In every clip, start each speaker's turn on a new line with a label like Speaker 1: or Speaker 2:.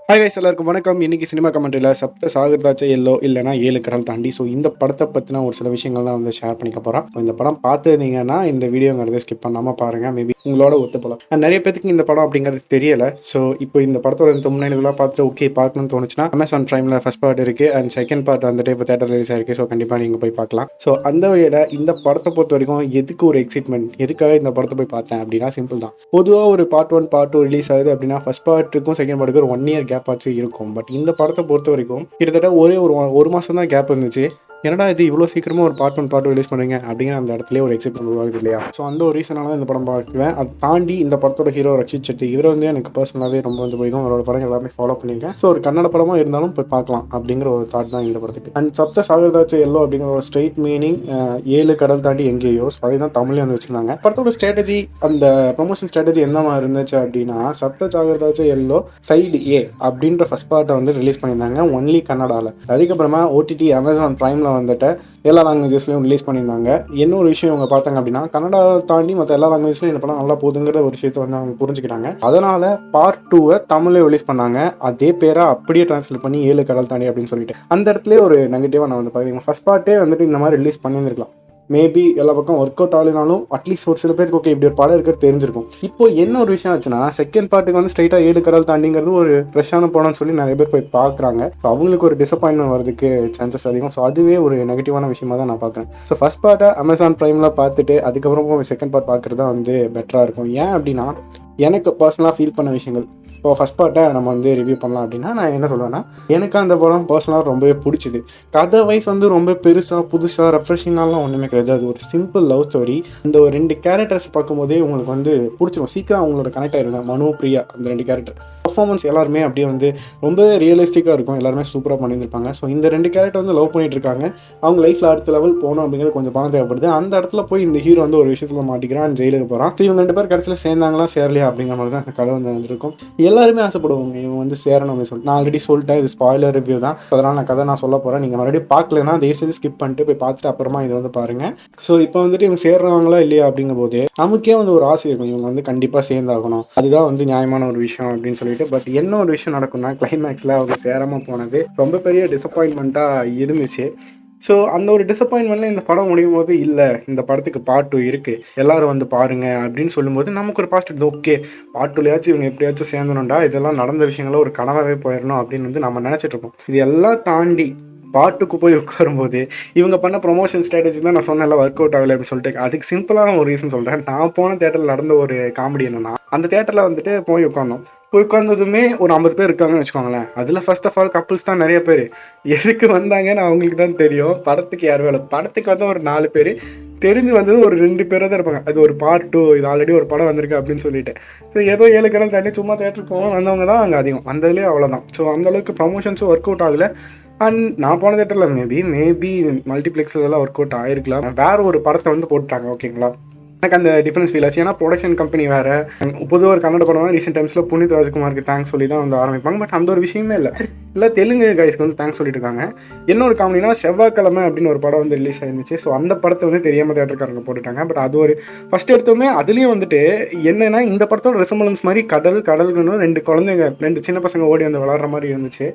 Speaker 1: Hi guys, எல்லாருக்கும் வணக்கம். இன்னைக்கு சினிமா கமெண்ட்ரியில் சப்த சாகர்தாச்சே எல்லோ இல்லைனா ஏழு கடல் தாண்டி. ஸோ இந்த படத்தை பற்றின ஒரு சில விஷயங்கள் தான் வந்து ஷேர் பண்ணிக்க போகிறோம். ஸோ இந்த படம் பார்த்துருந்தீங்கன்னா இந்த வீடியோங்கிறத ஸ்கிப் பண்ணாமல் பாருங்கள். மேபி உங்களோட ஒத்து போகலாம். நிறைய பேருக்கு இந்த படம் அப்படிங்கிறது தெரியலை. ஸோ இப்போ இந்த படத்தோட முன்னாடி இதெல்லாம் பார்த்துட்டு ஓகே பார்க்கணும்னு தோணுச்சுன்னா அமேசான் பிரைமில் ஃபர்ஸ்ட் பார்ட் இருக்குது அண்ட் செகண்ட் பார்ட் வந்துட்டு இப்போ தேட்டர் ரிலீஸ் ஆயிருக்கு. ஸோ கண்டிப்பாக நீங்கள் போய் பார்க்கலாம். ஸோ அந்த வகையில் இந்த படத்தை பொறுத்த வரைக்கும் எதுக்கு ஒரு எக்ஸைட்மெண்ட், எதுக்காக இந்த படத்தை போய் பார்த்தேன் அப்படின்னா சிம்பிள் தான். பொதுவாக ஒரு பார்ட் 1 பார்ட் 2 ரிலீஸ் ஆகுது அப்படின்னா ஃபர்ஸ்ட் பார்ட்டுக்கும் செகண்ட் பார்ட்டுக்கும் ஒரு 1 இயர் கேப் ஆச்சு இருக்கும். பட் இந்த படத்தை பொறுத்த வரைக்கும் கிட்டத்தட்ட ஒரு மாதம் தான் கேப் இருந்துச்சு. என்னடா இது இவ்வளோ சீக்கிரமாக ஒரு பார்ட் 1 பார்ட் 2 ரிலீஸ் பண்ணுறீங்க அப்படிங்கிற அந்த இடத்துல ஒரு எக்ஸைட்மெண்ட் உருவாகுது இல்லையா? ஸோ அந்த ஒரு ரீசனால தான் இந்த படம் பார்க்குவேன். அதை தாண்டி இந்த படத்தோட ஹீரோ ரக்ஷித் செட்டி, இவரை வந்து எனக்கு பர்சனலாகவே ரொம்ப வந்து பிடிக்கும். அவரோட படம் எல்லாமே ஃபாலோ பண்ணியிருக்கேன். ஸோ ஒரு கன்னட படமாக இருந்தாலும் போய் பார்க்கலாம் அப்படிங்கிற ஒரு தாட் தான் இந்த படத்துக்கு. அண்ட் சப்த சாகர்தாச்சே எல்லோ அப்படிங்கிற ஒரு ஸ்ட்ரெயிட் மீனிங் 7 கடல் தாண்டி எங்கேயோ, அதை தான் தமிழ்ல வந்து வச்சிருந்தாங்க. படத்தோட ஸ்ட்ராட்டஜி, அந்த ப்ரொமோஷன் ஸ்ட்ராட்டஜி என்ன மாதிரி இருந்துச்சு அப்படின்னா, சப்த சாகர்தாச்சே எல்லோ சைடு ஏ அப்படின்ற ஃபர்ஸ்ட் பார்ட்டை வந்து ரிலீஸ் பண்ணியிருந்தாங்க ஒன்லி கன்னடாவில். அதுக்கப்புறமா ஓடிடி அமேசான் பிரைமில் வந்துட்டு எல்லா லாங்குவேஜஸ்லையும் ரிலீஸ் பண்ணியிருந்தாங்க. என்ன ஒரு விஷயம் அவங்க பார்த்தாங்க அப்படின்னா, கன்னடா தாண்டி மற்ற எல்லா லாங்குவேஜ்லையும் இந்த படம் நல்லா போகுதுங்கிற ஒரு விஷயத்தை வந்து அவங்க புரிஞ்சுக்கிட்டாங்க. அதனால பார்ட் 2 தமிழ்ல ரிலீஸ் பண்ணாங்க. அதே பேரை அப்படியே டிரான்ஸ்லேட் பண்ணி 7 கடல் தாண்டி அப்படின்னு சொல்லிட்டு அந்த இடத்துல ஒரு நெகட்டிவாக நான் வந்து பார்க்குறேன். ஃபர்ஸ்ட் பார்ட்டே வந்துட்டு இந்த மாதிரி ரிலீஸ் பண்ணியிருந்திருக்கலாம். மேபி எல்லா பக்கம் ஒர்க் அவுட் ஆகலினாலும் அட்லீஸ்ட் ஒரு சில பேருக்கு ஓகே இப்படி ஒரு படம் இருக்கிறது தெரிஞ்சிருக்கும். இப்போ என்ன ஒரு விஷயம் ஆச்சுன்னா, செகண்ட் பார்ட்டுக்கு வந்து ஸ்ட்ரைட்டாக 7 கடல் தாண்டிங்கிறது ஒரு ஃப்ரெஷ்ஷான படம்னு சொல்லி நிறைய பேர் போய் பார்க்குறாங்க. ஸோ அவங்களுக்கு ஒரு டிசப்பாயின்மெண்ட் வரதுக்கு சான்சஸ் அதிகம். ஸோ அதுவே ஒரு நெகட்டிவான விஷயமா தான் நான் பார்க்குறேன். ஸோ ஃபர்ஸ்ட் பார்ட்டை அமேசான் பிரைமில் பார்த்துட்டு அதுக்கப்புறம் செகண்ட் பார்ட் பார்க்குறது தான் வந்து பெட்டராக இருக்கும். ஏன் அப்படின்னா, எனக்கு பர்சனலாக ஃபீல் பண்ண விஷயங்கள் இப்போ ஃபஸ்ட் பார்ட்டை நம்ம வந்து ரிவ்யூ பண்ணலாம் அப்படின்னா நான் என்ன சொல்லுவேன்னா, எனக்கு அந்த படம் பர்சனலாக ரொம்பவே பிடிச்சிது. கதை வைஸ் வந்து ரொம்ப பெருசாக புதுசாக ரெஃப்ரெஷிங்காலாம் ஒன்றுமே கிடையாது. அது ஒரு சிம்பிள் லவ் ஸ்டோரி. இந்த ஒரு 2 கேரக்டர்ஸ் பார்க்கும்போதே உங்களுக்கு வந்து பிடிச்சிடும். சீக்கிரம் அவங்களோட கனெக்ட் ஆயிருங்க. மனு, பிரியா, அந்த 2 கேரக்டர் பர்ஃபார்மன்ஸ் எல்லாருமே அப்படியே வந்து ரொம்ப ரியலிஸ்டிக்காக இருக்கும். எல்லாருமே சூப்பராக பண்ணியிருப்பாங்க. ஸோ இந்த 2 கேரக்டர் வந்து லவ் பண்ணிட்டு இருக்காங்க. அவங்க லைஃப்பில் அடுத்த லெவல் போகணும் அப்படிங்கிறது கொஞ்சம் பணம் தேவைப்படுது. அந்த இடத்துல போய் இந்த ஹீரோ வந்து ஒரு விஷயத்தில் மாட்டிக்கிறான், ஜெயிலுக்கு போகிறான். ஸோ இவங்க 2 பேர் கடைசியில் சேர்ந்தாங்களா சேரலையா அப்படிங்கிற மாதிரி தான் அந்த கதை வந்து வந்துருக்கும். எல்லாருமே ஆசைப்படுவாங்க இவங்க வந்து சேரணும் அப்படின்னு சொல்லி. நான் ஆல்ரெடி சொல்லிட்டேன், இது ஸ்பாயிலர் ரிவ்யூ தான். அதனால் நான் கதை நான் சொல்ல போகிறேன். நீங்கள் மறுபடியும் பார்க்கலன்னா தயவு செஞ்சு ஸ்கிப் பண்ணிட்டு போய் பார்த்துட்டு அப்புறமா இதை வந்து பாருங்கள். ஸோ இப்போ வந்துட்டு இவங்க சேர்றாங்களா இல்லையா அப்படிங்கும் போது நமக்கே வந்து ஒரு ஆசை இருக்கும், இவங்க வந்து கண்டிப்பாக சேர்ந்தாகணும், அதுதான் வந்து நியாயமான ஒரு விஷயம் அப்படின்னு சொல்லிட்டு. பட் என்ன ஒரு விஷயம் நடக்கும்னா, கிளைமேக்ஸில் அவங்க சேராமல் போனது ரொம்ப பெரிய டிசப்பாயின்மெண்ட்டாக இருந்துச்சு. ஸோ அந்த ஒரு டிசப்பாயின்மெண்ட்டில் இந்த படம் முடியும் போது, இல்லை இந்த படத்துக்கு பார்ட் 2 இருக்குது, எல்லோரும் வந்து பாருங்கள் அப்படின்னு சொல்லும்போது நமக்கு ஒரு பாசிட்டிவ், ஓகே பார்ட் 2லையாச்சும் இவங்க எப்படியாச்சும் சேர்ந்தணும்டா, இதெல்லாம் நடந்த விஷயங்கள ஒரு கனவாகவே போயிடணும் அப்படின்னு வந்து நம்ம நினச்சிட்டு இருக்கோம். இது எல்லாம் தாண்டி பாட்டுக்கு போய் உட்காரும்போது இவங்க பண்ண ப்ரொமோஷன் ஸ்ட்ராட்டஜி தான் நான் சொன்னேன்ல ஒர்க் அவுட் ஆகலை அப்படின்னு சொல்லிட்டு. அதுக்கு சிம்பிளான ஒரு ரீசன் சொல்கிறேன். நான் போன தேட்டரில் நடந்த ஒரு காமெடி என்னென்னா, அந்த தேட்டரில் வந்துட்டு போய் உட்காந்ததுமே ஒரு 50 பேர் இருக்காங்கன்னு வச்சுக்கோங்களேன். அதில் ஃபர்ஸ்ட் ஆஃப் ஆல் கப்புள்ஸ் தான் நிறைய பேர். எதுக்கு வந்தாங்கன்னு அவங்களுக்கு தான் தெரியும். படத்துக்கு யார் வேலை, படத்துக்கு வந்து ஒரு 4 பேர், தெரிஞ்சு வந்தது ஒரு 2 பேராக தான் இருப்பாங்க. அது ஒரு பார்ட் 2, இது ஆல்ரெடி ஒரு படம் வந்திருக்கு அப்படின்னு சொல்லிட்டு. ஸோ ஏதோ 7 கடல் தாண்டி சும்மா தேட்டருக்கு போவோம் வந்தவங்க தான் அங்கே அதிகம், வந்ததுலேயே அவ்வளோதான். ஸோ அந்தளவுக்கு ப்ரமோஷன்ஸும் ஒர்க் அவுட் ஆகலை. அண்ட் நான் போன தேட்டரில் மேபி மல்டிப்ளெக்ஸ்லாம் ஒர்க் அவுட் ஆகிருக்கலாம். வேறு ஒரு படத்தை வந்து போட்டுட்டாங்க, ஓகேங்களா. எனக்கு அந்த டிஃப்ரென்ஸ் ஃபீல் ஆச்சு. ஏன்னா ப்ரொடக்ஷன் கம்பெனி வேறு. பொதுவாக ஒரு கன்னட படம் ரீசெண்ட் டைம்ஸில் புனித் ராஜ்குமாருக்கு தேங்க்ஸ் சொல்லி தான் வந்து ஆரம்பிப்பாங்க. பட் அந்த ஒரு விஷயமே இல்லை தெலுங்கு கைஸ்க்கு வந்து தேங்க்ஸ் சொல்லிட்டு இருக்காங்க. என்ன ஒரு காமெடினா, செவ்வாய்க்கிழமை அப்படின்னு ஒரு படம் வந்து ரிலீஸ் ஆயிருந்துச்சு. ஸோ அந்த படத்தை வந்து தெரியாமல் தேட்டருக்காரங்க போட்டுட்டாங்க. பட் அது ஒரு ஃபஸ்ட் எடுத்தோமே அதுலேயும் வந்துட்டு என்னென்னா, இந்த படத்தோட ரெசம்பலன்ஸ் மாதிரி கடலுக்குன்னு 2 குழந்தைங்க, 2 சின்ன பசங்க ஓடி வந்து விளாட்ற மாதிரி இருந்துச்சு.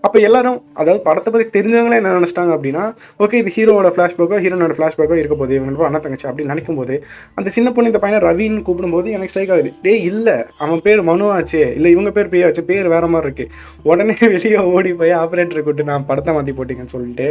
Speaker 1: அப்போ எல்லாரும், அதாவது படத்தை பற்றி தெரிஞ்சவங்களே என்ன நினச்சிட்டாங்க அப்படின்னா, ஓகே இது ஹீரோட ஃப்ளாஷ்பேக்கோ ஹீரோனோட ஃப்ளாஷ்பேக்கோ இருக்க போது, இவங்க அண்ணா தங்கச்சி அப்படின்னு நினைக்கும் போது, அந்த சின்ன பொண்ணு இந்த பையனை ரவின்னு கூப்பிடும்போது எனக்கு ஸ்ட்ரைக் ஆகுது. இல்லை அவன் பேர் மனு ஆச்சு, இல்லை இவங்க பேர் பிரியா ஆச்சு, பேர் வேறு மாதிரி இருக்குது. உடனே வெளியே ஓடி போய் ஆப்ரேட்டரை கூப்பிட்டு நான் படத்தை மாற்றி போட்டிங்கன்னு சொல்லிட்டு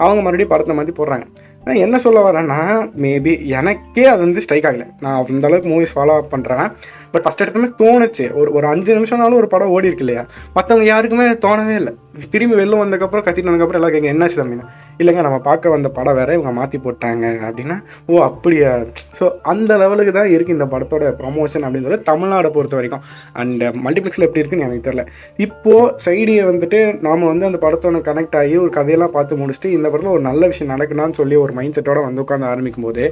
Speaker 1: அவங்க மறுபடியும் படத்தை மாற்றி போடுறாங்க. நான் என்ன சொல்ல வரேன்னா, மேபி எனக்கே அது வந்து ஸ்ட்ரைக் ஆகலை. நான் அந்த அளவுக்கு மூவிஸ் ஃபாலோ அப் பண்ணுறேன். பட் ஃபஸ்ட் எடுத்துமே தோணுச்சு, ஒரு 5 நிமிஷம்னாலும் ஒரு படம் ஓடி இருக்கு இல்லையா. மற்றவங்க யாருக்குமே தோணவே இல்லை. திரும்பி வெளில வந்ததுக்கப்புறம் கத்திட்டு வந்ததுக்கப்புறம் எல்லாம் கேட்க என்னாச்சு தம்பினா, இல்லைங்க நம்ம பார்க்க வந்த படம் வேறு, இவங்க மாற்றி போட்டாங்க அப்படின்னா, ஓ அப்படியா. ஸோ அந்த லெவலுக்கு தான் இருக்குது இந்த படத்தோட ப்ரொமோஷன் அப்படின்றது தமிழ்நாடை பொறுத்த வரைக்கும். அண்ட் மல்டிப்ளெக்ஸில் எப்படி இருக்குன்னு எனக்கு தெரியல. இப்போது சைடியை வந்துட்டு நாம் வந்து அந்த படத்தோட கனெக்ட் ஆகி ஒரு கதையெல்லாம் பார்த்து முடிச்சுட்டு இந்த படத்தில் ஒரு நல்ல விஷயம் நடக்கணும்னு சொல்லி ஒரு மைண்ட் செட்டோட வந்து உட்காந்து ஆரம்பிக்கும் போது,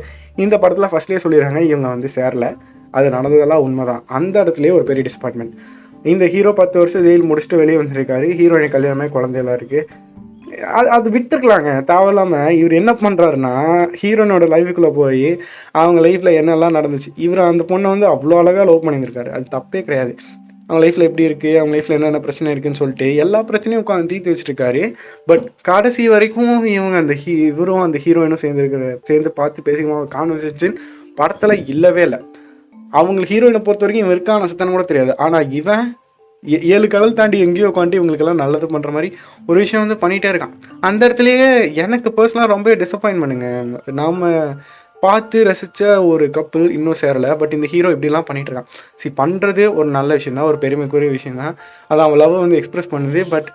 Speaker 1: இந்த படத்தில் ஃபஸ்ட்லேயே சொல்லிடுறாங்க இவங்க வந்து சேரலை. அது நடந்ததெல்லாம் உண்மை தான். அந்த இடத்துலேயே ஒரு பெரிய டிஸ்பார்ட்மெண்ட். இந்த ஹீரோ 10 வருஷம் ஜெயில் முடிச்சுட்டு வெளியே வந்திருக்காரு. ஹீரோயின் கல்யாணமே குழந்தையெல்லாம் இருக்குது. அது விட்டுருக்கலாங்க. தேவையில்லாமல் இவர் என்ன பண்ணுறாருன்னா, ஹீரோனோட லைஃபுக்குள்ளே போய் அவங்க லைஃப்பில் என்னெல்லாம் நடந்துச்சு, இவர் அந்த பொண்ணை வந்து அவ்வளோ அழகாக லவ் பண்ணியிருக்காரு. அது தப்பே கிடையாது. அவங்க லைஃப்பில் எப்படி இருக்குது, அவங்க லைஃப்பில் என்னென்ன பிரச்சனை இருக்குதுன்னு சொல்லிட்டு எல்லா பிரச்சனையும் உட்காந்து தீர்த்து வச்சுருக்காரு. பட் கடைசி வரைக்கும் இவங்க அந்த இவரும் அந்த ஹீரோயினும் சேர்ந்து பார்த்து பேசிக்கணும் கான்வர்சேஷன் படத்தில் இல்லவே இல்லை. அவங்களுக்கு ஹீரோயினை பொறுத்த வரைக்கும் இவன் இருக்கான சத்தனை கூட தெரியாது. ஆனால் இவன் 7 கடல் தாண்டி எங்கேயோ உட்காந்து இவங்களுக்கெல்லாம் நல்லது பண்ணுற மாதிரி ஒரு விஷயம் வந்து பண்ணிகிட்டே இருக்கான். அந்த இடத்துலையே எனக்கு பர்சனலாக ரொம்ப டிசப்பாயின்ட் பண்ணுங்க. நாம் பார்த்து ரசித்த ஒரு கப்பல் இன்னும் சேரலை. பட் இந்த ஹீரோ இப்படிலாம் பண்ணிகிட்டு இருக்கான். பண்ணுறது ஒரு நல்ல விஷயம் தான், ஒரு பெருமைக்குரிய விஷயம் தான். அது அவன் லவ்வை வந்து எக்ஸ்ப்ரெஸ் பண்ணுது. பட்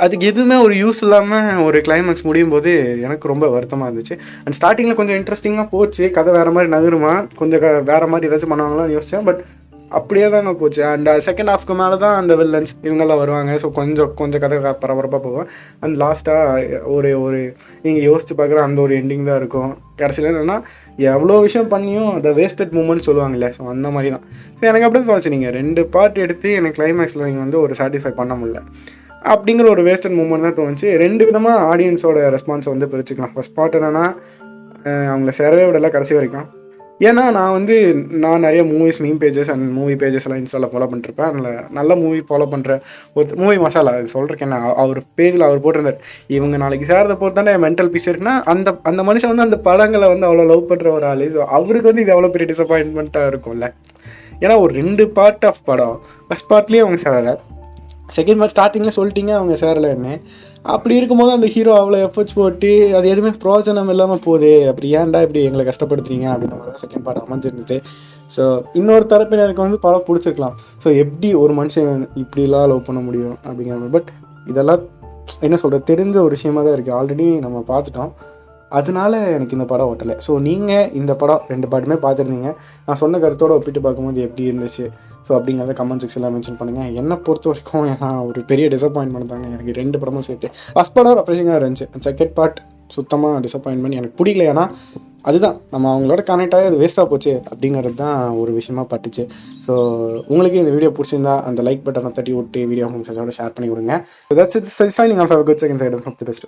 Speaker 1: அதுக்கு எதுவுமே ஒரு யூஸ் இல்லாமல் ஒரு கிளைமேக்ஸ் முடியும் போது எனக்கு ரொம்ப வருத்தமாக இருந்துச்சு. அண்ட் ஸ்டார்டிங்கில் கொஞ்சம் இன்ட்ரெஸ்டிங்காக போச்சு, கதை வேறு மாதிரி நகருமா, கொஞ்சம் வேறு மாதிரி ஏதாச்சும் பண்ணுவாங்களான்னு யோசித்தேன். பட் அப்படியே தாங்க போச்சு. அண்ட் செகண்ட் ஹாஃப்க்கு மேலே தான் அந்த வில்லன்ஸ் இவங்கெல்லாம் வருவாங்க. ஸோ கொஞ்சம் கதை பரபரப்பாக போகும். அண்ட் லாஸ்ட்டாக ஒரு நீங்கள் யோசிச்சு பார்க்குற அந்த ஒரு எண்டிங் தான் இருக்கும். கடைசியில் என்னென்னா எவ்வளோ விஷயம் பண்ணியும் அதை வேஸ்டட் மூமெண்ட் சொல்லுவாங்கல்ல, ஸோ அந்த மாதிரி தான். ஸோ எனக்கு அப்படி தோணுச்சு, நீங்கள் 2 பார்ட் எடுத்து எனக்கு கிளைமேக்ஸில் நீங்கள் வந்து ஒரு சாட்டிஸ்ஃபை பண்ண முடியல அப்படிங்கிற ஒரு வேஸ்டட் மூமெண்ட் தான் தோணுச்சு. 2 விதமாக ஆடியன்ஸோட ரெஸ்பான்ஸை வந்து பிரிச்சுக்கலாம். ஃபஸ்ட் பார்ட் என்னென்னா அவங்கள சேரவே விடலை கடைசி வரைக்கும். ஏன்னா நான் நிறைய movies meme pages and movie pages எல்லாம் இன்ஸ்டாவில் ஃபாலோ பண்ணிருப்பேன். அதில் நல்ல மூவி ஃபாலோ பண்ணுற ஒரு மூவி மசாலா சொல்கிறேன். அவர் பேஜில் அவர் போட்டிருந்தார், இவங்க நாளைக்கு சேர்றதை பொறுத்து தானே மென்டல் பீஸ் இருக்குன்னா அந்த மனுஷன் வந்து அந்த படங்களை வந்து அவ்வளோ லவ் பண்ணுற ஒரு ஆள். ஸோ அவருக்கு வந்து இது எவ்வளோ பெரிய டிசப்பாயின்மெண்ட்டாக இருக்கும்ல. ஏன்னா ஒரு 2 பார்ட் ஆஃப் படம், ஃபஸ்ட் பார்ட்லேயே அவங்க சேரலை, செகண்ட் பார்ட் ஸ்டார்டிங்கில் சொல்லிட்டீங்க அவங்க சேரலைன்னு. அப்படி இருக்கும்போது அந்த ஹீரோ அவ்வளோ எஃபர்ட்ஸ் போட்டு அது எதுவுமே பிரோஜனம் இல்லாமல் போகுது. அப்படி ஏன்டா இப்படி எங்களை கஷ்டப்படுத்துறீங்க அப்படின்ற மாதிரி தான் செகண்ட் பார்ட் அமைஞ்சிருந்துட்டு. ஸோ இன்னொரு தரப்பினருக்கு வந்து படம் பிடிச்சிருக்கலாம். ஸோ எப்படி ஒரு மனுஷன் இப்படிலாம் லவ் பண்ண முடியும் அப்படிங்கிற மாதிரி. பட் இதெல்லாம் என்ன சொல்கிறது, தெரிஞ்ச ஒரு விஷயமாக தான் இருக்குது, ஆல்ரெடி நம்ம பார்த்துட்டோம். அதனால எனக்கு இந்த படம் ஓட்டலை. ஸோ நீங்கள் இந்த படம் 2 பாட்டுமே பார்த்துருந்தீங்க, நான் சொன்ன கருத்தோடு ஒப்பிட்டு பார்க்கும்போது எப்படி இருந்துச்சு ஸோ அப்படிங்கிறத கமெண்ட் செக்ஷனில் மென்ஷன் பண்ணுங்கள். என்னை பொறுத்த வரைக்கும் ஏன்னா ஒரு பெரிய டிசப்பாயின்மெண்ட் தாங்க எனக்கு 2 படமும் சேர்த்து. ஃபஸ்ட் படம் ரெஃப்ரெஷிங்காக இருந்துச்சு, செகண்ட் பார்ட் சுத்தமாக டிசப்பாயின்மெண்ட், எனக்கு பிடிக்கல. ஏன்னா அதுதான் நம்ம அவங்களோட கனெக்ட் ஆகி அது வேஸ்ட்டாக போச்சு அப்படிங்கிறது தான் ஒரு விஷயமா பட்டுச்சு. ஸோ உங்களுக்கு இந்த வீடியோ பிடிச்சிருந்தா அந்த லைக் பட்டனை தட்டி விட்டு வீடியோ உங்கள் ஃப்ரெண்ட்ஸோட ஷேர் பண்ணி கொடுங்க. That's it. Signing off. Have a good second side of the best.